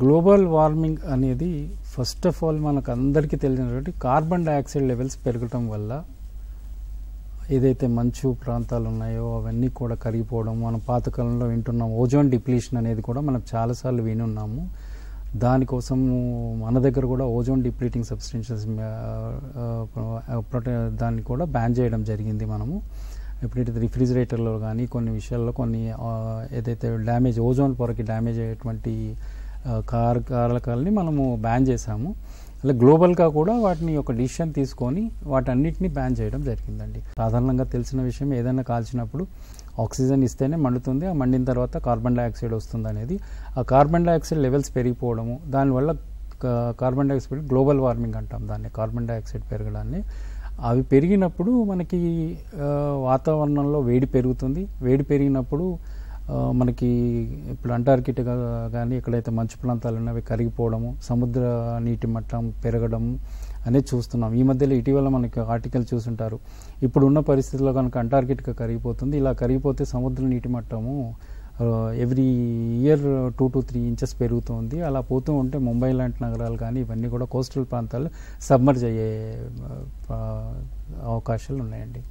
Global warming అనేది first of all మనకు అందరికీ తెలిసినటువంటి కార్బన్ డైఆక్సైడ్ లెవెల్స్ పెరగటం వల్ల ఏదైతే మంచు ప్రాంతాలు ఉన్నాయో అవన్నీ కూడా కరిగిపోవడం, మనం పాతకాలంలో వింటున్నాం ఓజోన్ డిప్లీషన్ అనేది కూడా మనం చాలాసార్లు వినున్నాము. దానికోసం మన దగ్గర కూడా ఓజోన్ డిప్లీటింగ్ సబ్స్టెన్సెస్ దాన్ని కూడా బ్యాన్ చేయడం జరిగింది. మనము ఎప్పుడైతే రిఫ్రిజిరేటర్లో కానీ కొన్ని విషయాల్లో కొన్ని ఏదైతే డ్యామేజ్ ఓజోన్ పొరకి డ్యామేజ్ అయ్యేటువంటి కారకాలని మనము బ్యాన్ చేశాము. అలా గ్లోబల్గా కూడా వాటిని ఒక డిసిషన్ తీసుకొని వాటన్నిటిని బ్యాన్ చేయడం జరిగిందండి. సాధారణంగా తెలిసిన విషయం, ఏదైనా కాల్చినప్పుడు ఆక్సిజన్ ఇస్తేనే మండుతుంది, ఆ మండిన తర్వాత కార్బన్ డైఆక్సైడ్ వస్తుంది అనేది. ఆ కార్బన్ డైఆక్సైడ్ లెవెల్స్ పెరిగిపోవడము, దానివల్ల కార్బన్ డైఆక్సైడ్ గ్లోబల్ వార్మింగ్ అంటాం దాన్ని, కార్బన్ డైఆక్సైడ్ పెరగడాన్ని. అవి పెరిగినప్పుడు మనకి వాతావరణంలో వేడి పెరుగుతుంది. వేడి పెరిగినప్పుడు మనకి ఇప్పుడు అంటార్కిటికా కానీ ఎక్కడైతే మంచు ప్రాంతాలు ఉన్నవి కరిగిపోవడము, సముద్ర నీటి మట్టం పెరగడము అనేది చూస్తున్నాం. ఈ మధ్యలో ఇటీవల మనకి ఆర్టికల్ చూసుంటారు, ఇప్పుడు ఉన్న పరిస్థితుల్లో కనుక అంటార్కిటికా కరిగిపోతుంది. ఇలా కరిగిపోతే సముద్ర నీటి మట్టము ఎవ్రీ ఇయర్ 2 to 3 inches పెరుగుతుంది. అలా పోతూ ఉంటే ముంబై లాంటి నగరాలు కానీ ఇవన్నీ కూడా కోస్టల్ ప్రాంతాలు సబ్మర్జ్ అయ్యే అవకాశాలు ఉన్నాయండి.